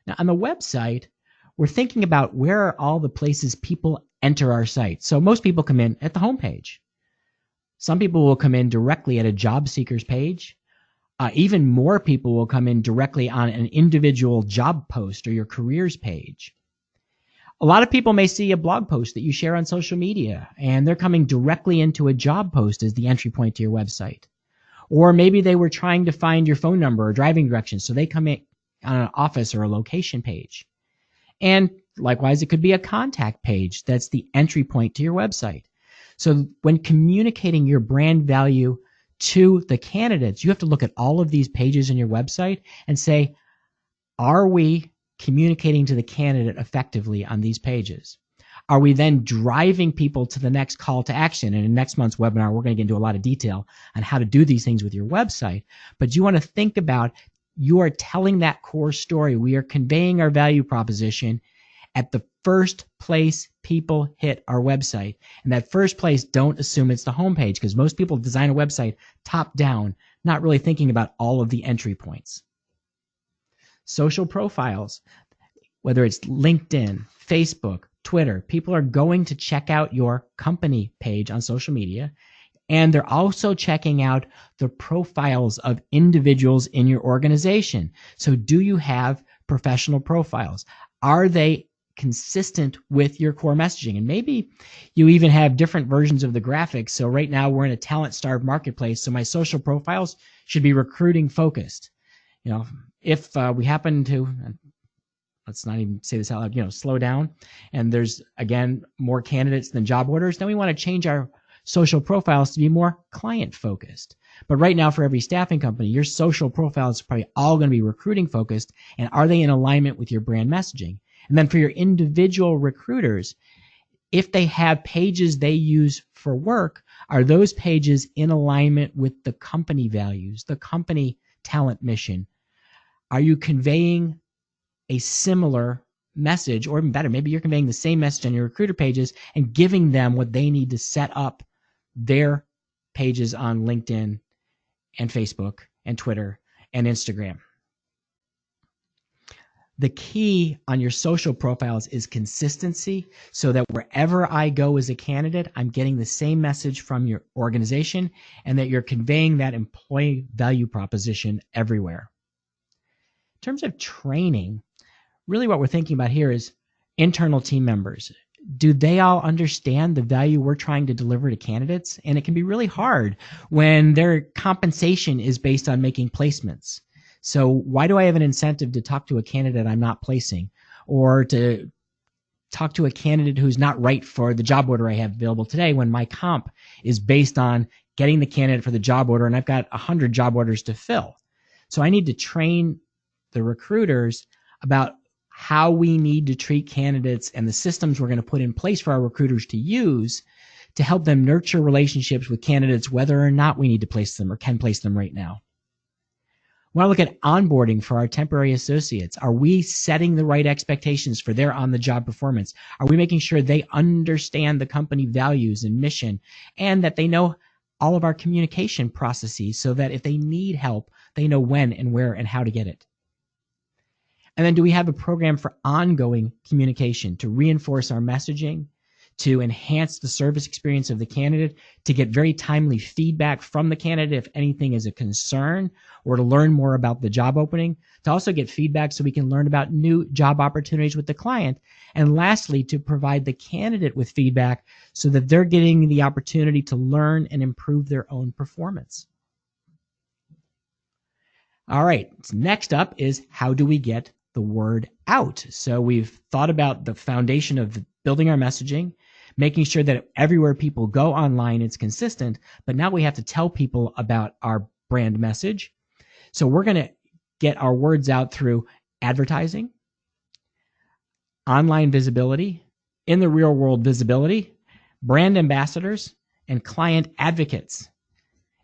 Now, on the website, we're thinking about where are all the places people enter our site. So most people come in at the homepage. Some people will come in directly at a job seekers page. Even more people will come in directly on an individual job post or your careers page. A lot of people may see a blog post that you share on social media, and they're coming directly into a job post as the entry point to your website. Or maybe they were trying to find your phone number or driving directions, so they come in on an office or a location page. And likewise, it could be a contact page that's the entry point to your website. So when communicating your brand value to the candidates, you have to look at all of these pages in your website and say, are we communicating to the candidate effectively on these pages? Are we then driving people to the next call to action? And in next month's webinar, we're going to get into a lot of detail on how to do these things with your website. But you want to think about, you are telling that core story. We are conveying our value proposition at the first place people hit our website. And that first place, don't assume it's the homepage, because most people design a website top down, not really thinking about all of the entry points. Social profiles, whether it's LinkedIn, Facebook, Twitter, people are going to check out your company page on social media, and they're also checking out the profiles of individuals in your organization. So do you have professional profiles? Are they consistent with your core messaging? And maybe you even have different versions of the graphics. So right now we're in a talent-starved marketplace, so my social profiles should be recruiting focused. You know, if we happen to, let's not even say this out loud, slow down, and there's, again, more candidates than job orders, then we want to change our social profiles to be more client focused. But right now, for every staffing company, your social profile is probably all going to be recruiting focused, and are they in alignment with your brand messaging? And then for your individual recruiters, if they have pages they use for work, are those pages in alignment with the company values, the company talent mission? Are you conveying a similar message, or even better, maybe you're conveying the same message on your recruiter pages and giving them what they need to set up their pages on LinkedIn and Facebook and Twitter and Instagram. The key on your social profiles is consistency, so that wherever I go as a candidate, I'm getting the same message from your organization and that you're conveying that employee value proposition everywhere. In terms of training, really what we're thinking about here is internal team members. Do they all understand the value we're trying to deliver to candidates? And it can be really hard when their compensation is based on making placements. So why do I have an incentive to talk to a candidate I'm not placing, or to talk to a candidate who's not right for the job order I have available today, when my comp is based on getting the candidate for the job order and I've got 100 job orders to fill? So I need to train the recruiters about how we need to treat candidates and the systems we're going to put in place for our recruiters to use to help them nurture relationships with candidates, whether or not we need to place them or can place them right now. When I look at onboarding for our temporary associates, are we setting the right expectations for their on-the-job performance? Are we making sure they understand the company values and mission, and that they know all of our communication processes so that if they need help, they know when and where and how to get it? And then do we have a program for ongoing communication to reinforce our messaging, to enhance the service experience of the candidate, to get very timely feedback from the candidate if anything is a concern, or to learn more about the job opening, to also get feedback so we can learn about new job opportunities with the client, and lastly, to provide the candidate with feedback so that they're getting the opportunity to learn and improve their own performance. All right, next up is how do we get the word out? So we've thought about the foundation of building our messaging, making sure that everywhere people go online it's consistent, but now we have to tell people about our brand message. So we're going to get our words out through advertising, online visibility, in the real world visibility, brand ambassadors, and client advocates.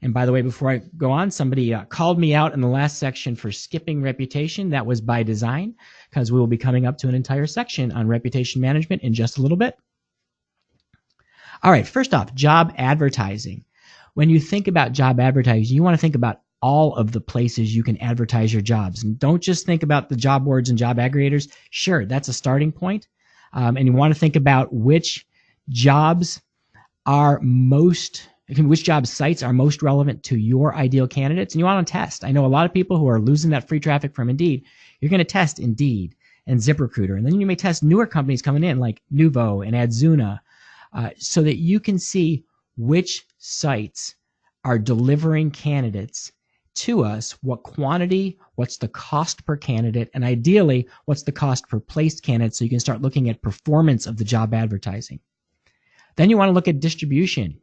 And by the way, before I go on, somebody called me out in the last section for skipping reputation. That was by design, because we will be coming up to an entire section on reputation management in just a little bit. All right, first off, job advertising. When you think about job advertising, you want to think about all of the places you can advertise your jobs. And don't just think about the job boards and job aggregators. Sure, that's a starting point. And you want to think about which jobs are which job sites are most relevant to your ideal candidates, and you want to test. I know a lot of people who are losing that free traffic from Indeed. You're going to test Indeed and ZipRecruiter, and then you may test newer companies coming in like Nuvo and Adzuna, so that you can see which sites are delivering candidates to us, what quantity, what's the cost per candidate, and ideally, what's the cost per placed candidate, so you can start looking at performance of the job advertising. Then you want to look at distribution.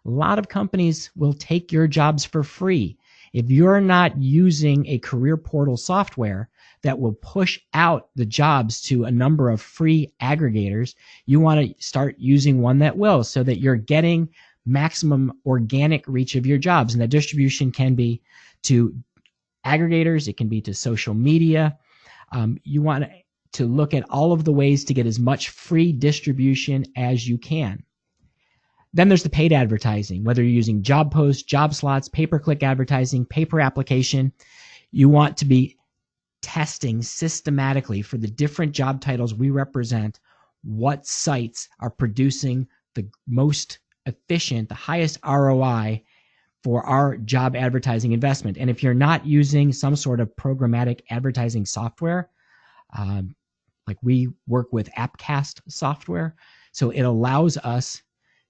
A lot of companies will take your jobs for free. If you're not using a career portal software that will push out the jobs to a number of free aggregators, you want to start using one that will, so that you're getting maximum organic reach of your jobs. And that distribution can be to aggregators, it can be to social media. You want to look at all of the ways to get as much free distribution as you can. Then there's the paid advertising, whether you're using job posts, job slots, pay-per-click advertising, pay-per application. You want to be testing systematically for the different job titles we represent, what sites are producing the most efficient, the highest ROI for our job advertising investment. And if you're not using some sort of programmatic advertising software, like we work with Appcast software, so it allows us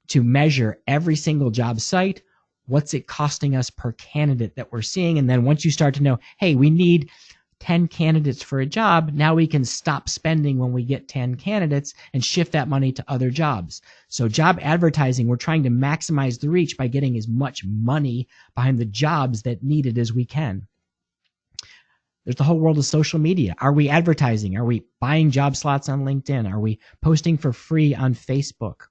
to measure every single job site, what's it costing us per candidate that we're seeing. And then once you start to know, hey, we need 10 candidates for a job, now we can stop spending when we get 10 candidates and shift that money to other jobs. So job advertising, we're trying to maximize the reach by getting as much money behind the jobs that need it as we can. There's the whole world of social media. Are we advertising? Are we buying job slots on LinkedIn? Are we posting for free on Facebook?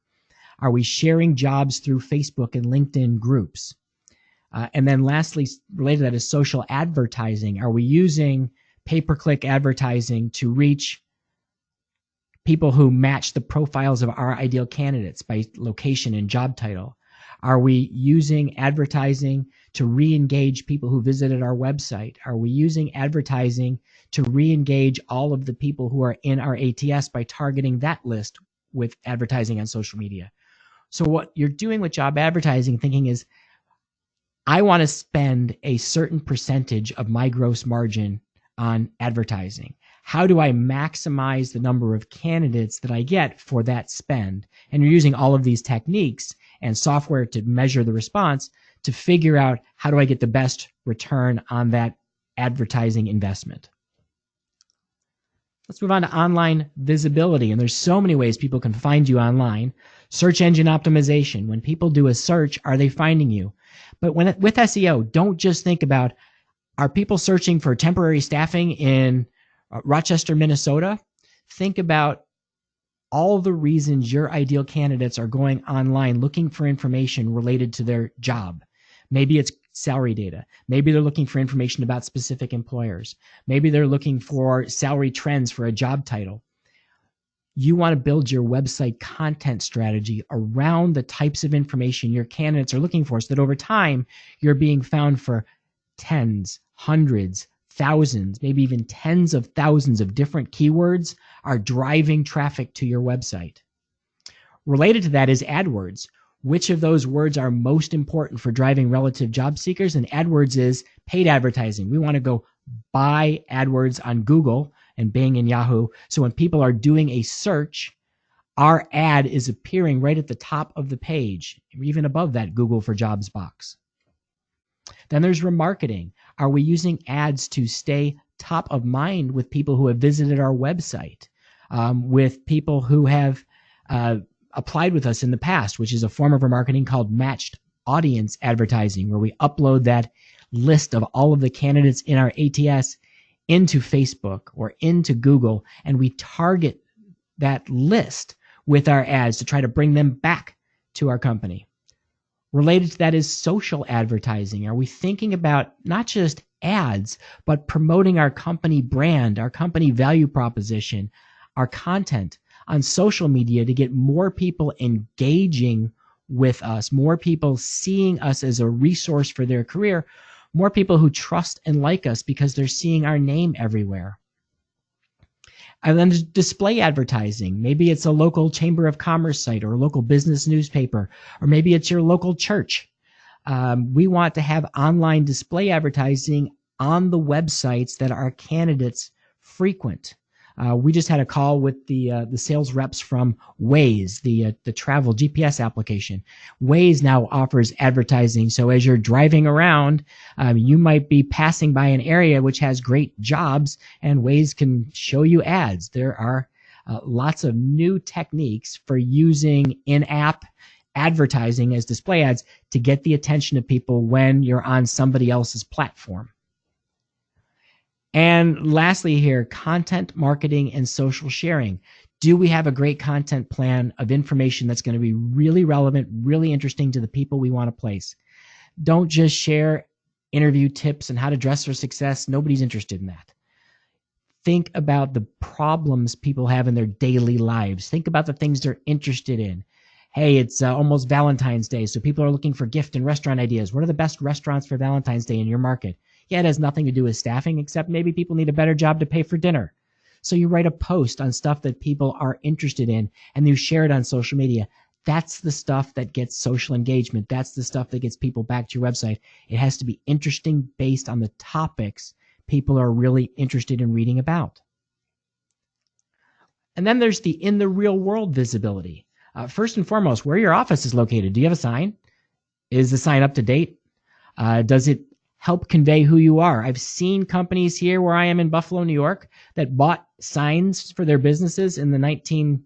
Are we sharing jobs through Facebook and LinkedIn groups? And then lastly, related to that is social advertising. Are we using pay-per-click advertising to reach people who match the profiles of our ideal candidates by location and job title? Are we using advertising to re-engage people who visited our website? Are we using advertising to re-engage all of the people who are in our ATS by targeting that list with advertising on social media? So what you're doing with job advertising thinking is, I want to spend a certain percentage of my gross margin on advertising. How do I maximize the number of candidates that I get for that spend? And you're using all of these techniques and software to measure the response to figure out, how do I get the best return on that advertising investment? Let's move on to online visibility. And there's so many ways people can find you online. Search engine optimization. When people do a search, are they finding you? But with SEO, don't just think about, are people searching for temporary staffing in Rochester, Minnesota? Think about all the reasons your ideal candidates are going online looking for information related to their job. Maybe it's salary data. Maybe they're looking for information about specific employers. Maybe they're looking for salary trends for a job title. You want to build your website content strategy around the types of information your candidates are looking for, so that over time you're being found for tens, hundreds, thousands, maybe even tens of thousands of different keywords are driving traffic to your website. Related to that is AdWords. Which of those words are most important for driving relative job seekers? And AdWords is paid advertising. We want to go buy AdWords on Google and Bing and Yahoo. So when people are doing a search, our ad is appearing right at the top of the page, or even above that Google for Jobs box. Then there's remarketing. Are we using ads to stay top of mind with people who have visited our website, with people who have applied with us in the past, which is a form of remarketing called matched audience advertising, where we upload that list of all of the candidates in our ATS into Facebook or into Google, and we target that list with our ads to try to bring them back to our company. Related to that is social advertising. Are we thinking about not just ads, but promoting our company brand, our company value proposition, our content on social media to get more people engaging with us, more people seeing us as a resource for their career, more people who trust and like us because they're seeing our name everywhere? And then there's display advertising. Maybe it's a local chamber of commerce site or a local business newspaper, or maybe it's your local church. We want to have online display advertising on the websites that our candidates frequent. We just had a call with the sales reps from Waze, the travel GPS application. Waze now offers advertising, so as you're driving around, you might be passing by an area which has great jobs, and Waze can show you ads. There are lots of new techniques for using in-app advertising as display ads to get the attention of people when you're on somebody else's platform. And lastly here, content marketing and social sharing. Do we have a great content plan of information that's going to be really relevant, really interesting to the people we want to place? Don't just share interview tips and how to dress for success. Nobody's interested in that. Think about the problems people have in their daily lives. Think about the things they're interested in. Hey, it's almost Valentine's Day, so people are looking for gift and restaurant ideas. What are the best restaurants for Valentine's Day in your market? Yeah, it has nothing to do with staffing, except maybe people need a better job to pay for dinner. So you write a post on stuff that people are interested in, and you share it on social media. That's the stuff that gets social engagement. That's the stuff that gets people back to your website. It has to be interesting based on the topics people are really interested in reading about. And then there's the in the real world visibility. First and foremost, where your office is located. Do you have a sign? Is the sign up to date? Does it help convey who you are. I've seen companies here where I am in Buffalo, New York, that bought signs for their businesses in the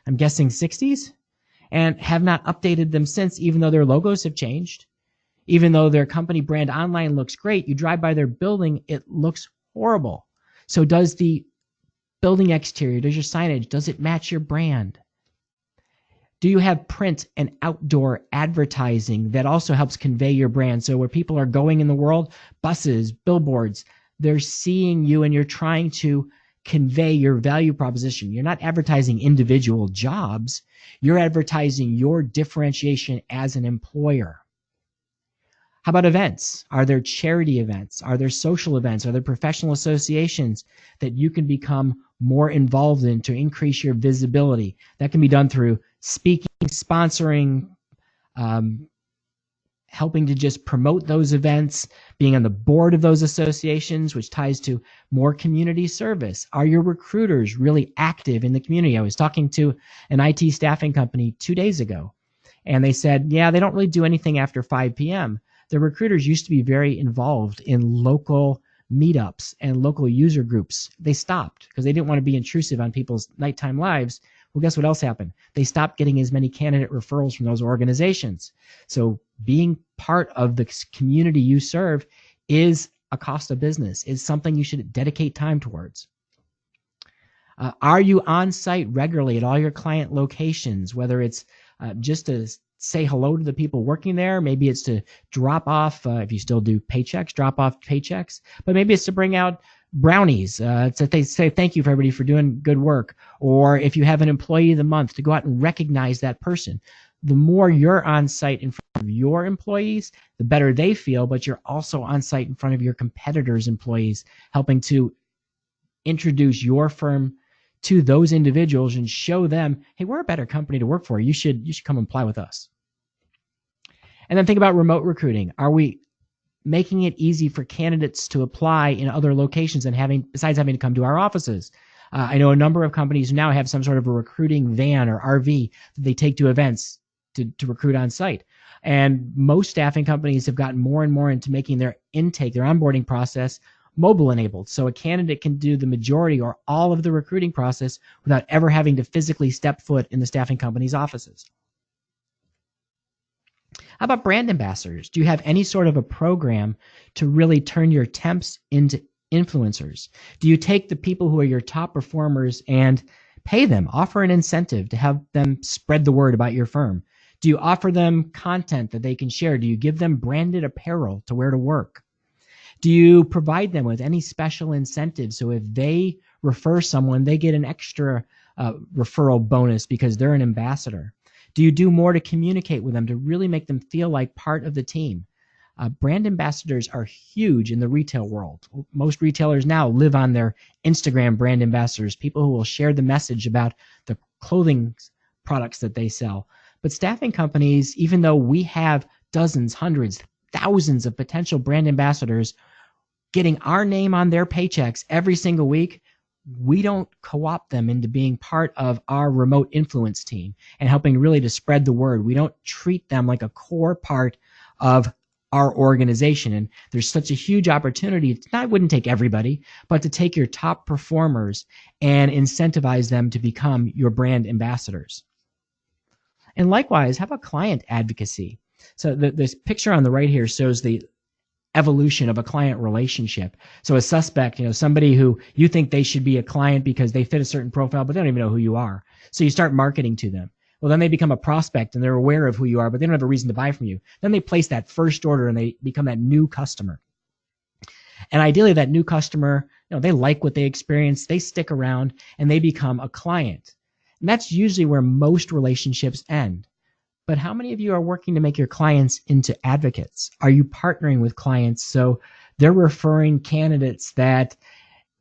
I'm guessing 60s, and have not updated them since, even though their logos have changed. Even though their company brand online looks great, you drive by their building, it looks horrible. So does the building exterior, does your signage, does it match your brand? Do you have print and outdoor advertising that also helps convey your brand? So where people are going in the world, buses, billboards, they're seeing you and you're trying to convey your value proposition. You're not advertising individual jobs. You're advertising your differentiation as an employer. How about events? Are there charity events? Are there social events? Are there professional associations that you can become more involved in to increase your visibility? That can be done through speaking, sponsoring, helping to just promote those events, being on the board of those associations, which ties to more community service. Are your recruiters really active in the community? I was talking to an IT staffing company 2 days ago, and they said, yeah, they don't really do anything after 5 p.m. The recruiters used to be very involved in local meetups and local user groups. They stopped because they didn't want to be intrusive on people's nighttime lives. Well, guess what else happened? They stopped getting as many candidate referrals from those organizations. So being part of the community you serve is a cost of business, is something you should dedicate time towards. Are you on site regularly at all your client locations, whether it's just to say hello to the people working there, maybe it's to drop off, if you still do paychecks, drop off paychecks, but maybe it's to bring out brownies to say thank you for everybody for doing good work, or if you have an employee of the month, to go out and recognize that person. The more you're on site in front of your employees, the better they feel, but you're also on site in front of your competitors' employees, helping to introduce your firm to those individuals and show them, hey, we're a better company to work for. You should come apply with us. And then think about remote recruiting. Are we making it easy for candidates to apply in other locations and besides having to come to our offices? I know a number of companies now have some sort of a recruiting van or RV that they take to events to recruit on site. And most staffing companies have gotten more and more into making their intake, their onboarding process, mobile enabled. So a candidate can do the majority or all of the recruiting process without ever having to physically step foot in the staffing company's offices. How about brand ambassadors? Do you have any sort of a program to really turn your temps into influencers? Do you take the people who are your top performers and pay them, offer an incentive to have them spread the word about your firm? Do you offer them content that they can share? Do you give them branded apparel to wear to work? Do you provide them with any special incentives so if they refer someone, they get an extra referral bonus because they're an ambassador? Do you do more to communicate with them to really make them feel like part of the team? Brand ambassadors are huge in the retail world. Most retailers now live on their Instagram brand ambassadors, people who will share the message about the clothing products that they sell. But staffing companies, even though we have dozens, hundreds, thousands of potential brand ambassadors getting our name on their paychecks every single week, we don't co-opt them into being part of our remote influence team and helping really to spread the word. We don't treat them like a core part of our organization. And there's such a huge opportunity. I wouldn't take everybody, but to take your top performers and incentivize them to become your brand ambassadors. And likewise, how about client advocacy? So this picture on the right here shows the evolution of a client relationship. So a suspect, somebody who you think they should be a client because they fit a certain profile, but they don't even know who you are. So you start marketing to them. Well, then they become a prospect and they're aware of who you are, but they don't have a reason to buy from you. Then they place that first order and they become that new customer. And ideally that new customer, they like what they experience, they stick around and they become a client. And that's usually where most relationships end. But how many of you are working to make your clients into advocates? Are you partnering with clients so they're referring candidates that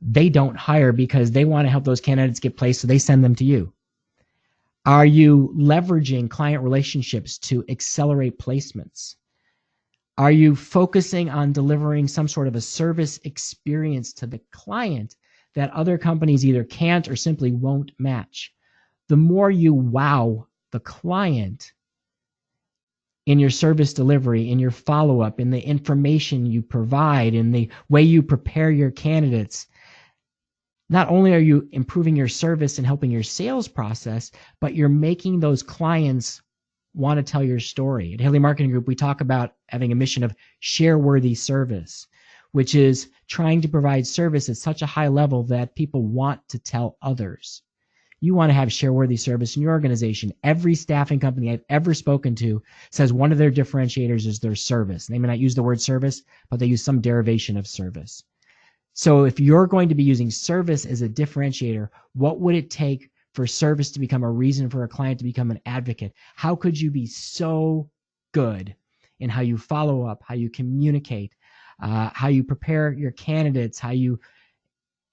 they don't hire because they want to help those candidates get placed, so they send them to you? Are you leveraging client relationships to accelerate placements? Are you focusing on delivering some sort of a service experience to the client that other companies either can't or simply won't match? The more you wow the client, in your service delivery, in your follow-up, in the information you provide, in the way you prepare your candidates. Not only are you improving your service and helping your sales process, but you're making those clients want to tell your story. At Haley Marketing Group, we talk about having a mission of share-worthy service, which is trying to provide service at such a high level that people want to tell others. You want to have share-worthy service in your organization. Every staffing company I've ever spoken to says one of their differentiators is their service. They may not use the word service, but they use some derivation of service. So if you're going to be using service as a differentiator, what would it take for service to become a reason for a client to become an advocate? How could you be so good in how you follow up, how you communicate, how you prepare your candidates, how you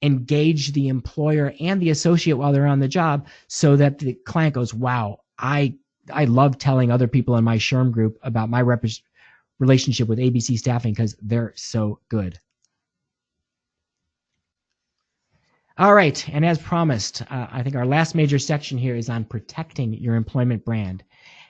engage the employer and the associate while they're on the job so that the client goes, wow, I love telling other people in my SHRM group about my relationship with ABC Staffing because they're so good. All right, and as promised, I think our last major section here is on protecting your employment brand.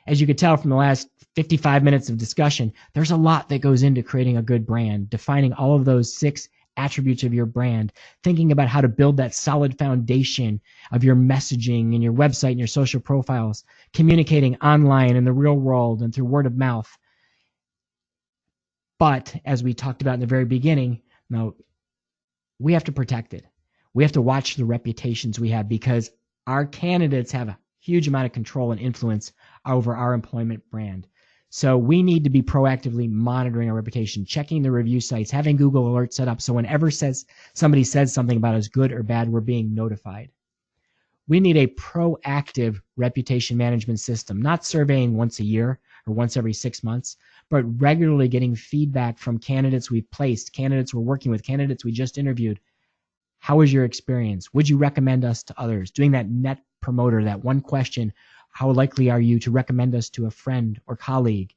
As you could tell from the last 55 minutes of discussion, there's a lot that goes into creating a good brand, defining all of those 6 attributes of your brand, thinking about how to build that solid foundation of your messaging and your website and your social profiles, communicating online in the real world and through word of mouth. But as we talked about in the very beginning, now we have to protect it. We have to watch the reputations we have because our candidates have a huge amount of control and influence over our employment brand. So we need to be proactively monitoring our reputation, checking the review sites, having Google Alerts set up so whenever somebody says something about us, good or bad, we're being notified. We need a proactive reputation management system, not surveying once a year or once every 6 months, but regularly getting feedback from candidates we've placed, candidates we're working with, candidates we just interviewed. How was your experience? Would you recommend us to others? Doing that net promoter, that one question, how likely are you to recommend us to a friend or colleague?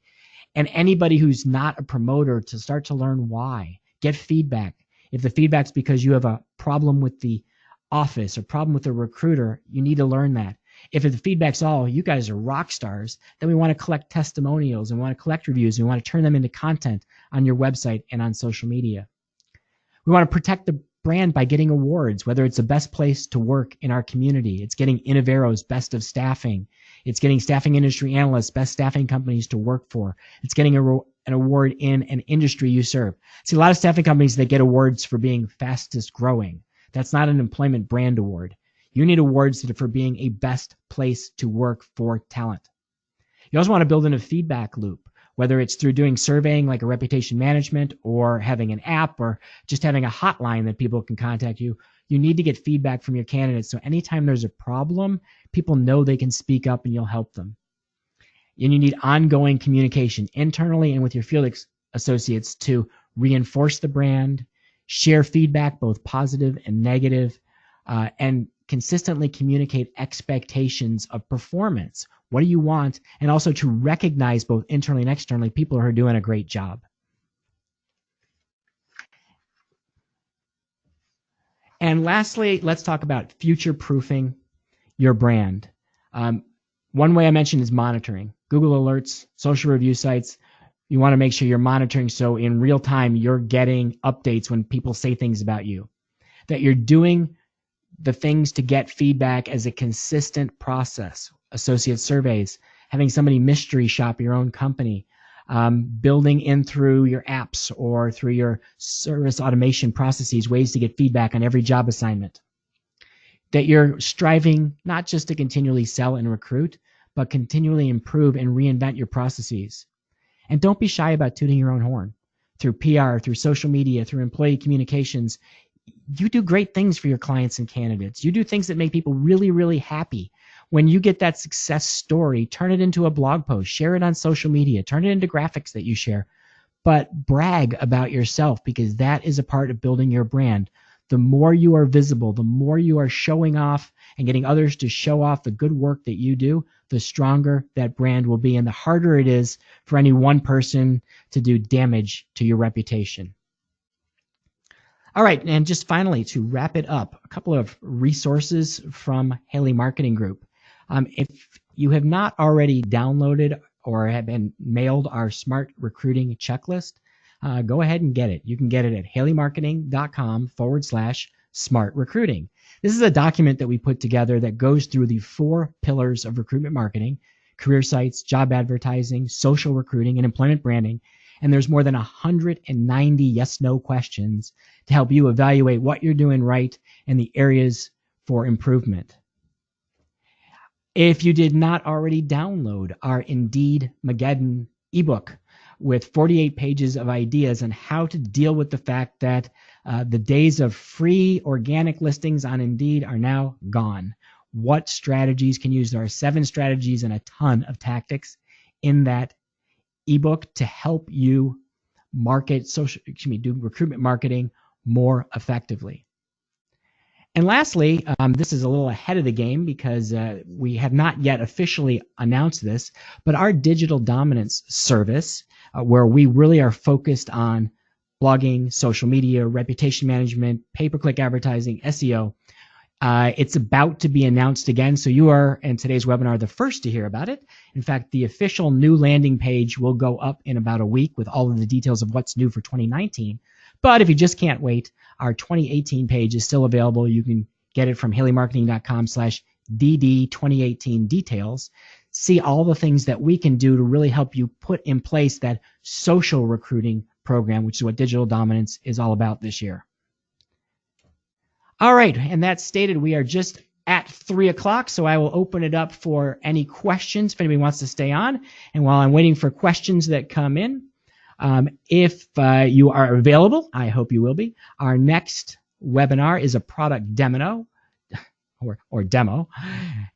And anybody who's not a promoter to start to learn why. Get feedback. If the feedback's because you have a problem with the office or problem with the recruiter, you need to learn that. If the feedback's all, you guys are rock stars, then we want to collect testimonials and we want to collect reviews and we want to turn them into content on your website and on social media. We want to protect the brand by getting awards, whether it's the best place to work in our community. It's getting Innovero's Best of Staffing. It's getting Staffing Industry Analysts Best Staffing Companies to Work For. It's getting an award in an industry you serve. See, a lot of staffing companies that get awards for being fastest growing. That's not an employment brand award. You need awards that are for being a best place to work for talent. You also want to build in a feedback loop, whether it's through doing surveying like a reputation management or having an app or just having a hotline that people can contact you. You need to get feedback from your candidates. So anytime there's a problem, people know they can speak up and you'll help them. And you need ongoing communication internally and with your field associates to reinforce the brand, share feedback, both positive and negative, and consistently communicate expectations of performance. What do you want? And also to recognize both internally and externally people who are doing a great job. And lastly, let's talk about future-proofing your brand. One way I mentioned is monitoring. Google Alerts, social review sites. You want to make sure you're monitoring so in real time you're getting updates when people say things about you. That you're doing the things to get feedback as a consistent process. Associate surveys, having somebody mystery shop your own company, building in through your apps or through your service automation processes, ways to get feedback on every job assignment. That you're striving not just to continually sell and recruit, but continually improve and reinvent your processes. And don't be shy about tooting your own horn. Through PR, through social media, through employee communications, you do great things for your clients and candidates. You do things that make people really, really happy. When you get that success story, turn it into a blog post, share it on social media, turn it into graphics that you share, but brag about yourself because that is a part of building your brand. The more you are visible, the more you are showing off and getting others to show off the good work that you do, the stronger that brand will be and the harder it is for any one person to do damage to your reputation. All right, and just finally, to wrap it up, a couple of resources from Haley Marketing Group. If you have not already downloaded or have been mailed our Smart Recruiting Checklist, go ahead and get it. You can get it at haleymarketing.com/smart recruiting. This is a document that we put together that goes through the 4 pillars of recruitment marketing: career sites, job advertising, social recruiting, and employment branding. And there's more than 190 yes/no questions to help you evaluate what you're doing right and the areas for improvement. If you did not already download our Indeed Mageddon ebook with 48 pages of ideas on how to deal with the fact that the days of free organic listings on Indeed are now gone. What strategies can you use? There are 7 strategies and a ton of tactics in that ebook to help you do recruitment marketing more effectively. And lastly, this is a little ahead of the game because we have not yet officially announced this, but our digital dominance service, where we really are focused on blogging, social media, reputation management, pay-per-click advertising, SEO, it's about to be announced again. So you are, in today's webinar, the first to hear about it. In fact, the official new landing page will go up in about a week with all of the details of what's new for 2019. But if you just can't wait, our 2018 page is still available. You can get it from haleymarketing.com/DD2018 details. See all the things that we can do to really help you put in place that social recruiting program, which is what Digital Dominance is all about this year. All right, and that stated, we are just at 3 o'clock, so I will open it up for any questions if anybody wants to stay on. And while I'm waiting for questions that come in, if you are available, I hope you will be, our next webinar is a product demo, or demo,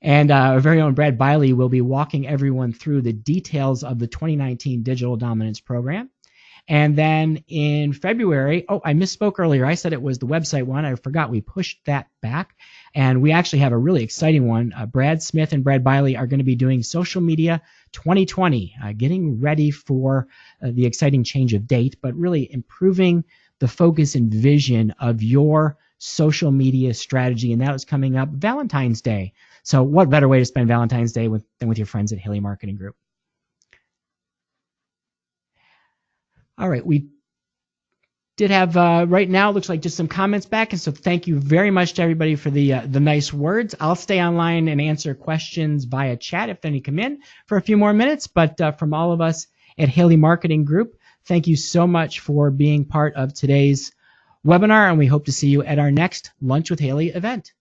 and our very own Brad Biley will be walking everyone through the details of the 2019 Digital Dominance Program. And then in February, I misspoke earlier. I said it was the website one. I forgot we pushed that back. And we actually have a really exciting one. Brad Smith and Brad Biley are going to be doing Social Media 2020, getting ready for the exciting change of date, but really improving the focus and vision of your social media strategy. And that is coming up Valentine's Day. So what better way to spend Valentine's Day than with your friends at Haley Marketing Group? All right, we did have right now, looks like just some comments back, and so thank you very much to everybody for the nice words. I'll stay online and answer questions via chat if any come in for a few more minutes, but from all of us at Haley Marketing Group, thank you so much for being part of today's webinar, and we hope to see you at our next Lunch with Haley event.